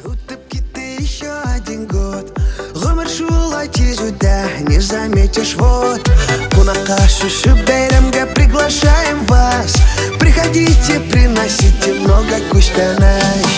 Утып китте еще один год. Гомер шулай тиз үтә, не заметишь, вот. Кунакка шушы бәйрәмгә приглашаем вас. Приходите, приносите много күчтәнәй.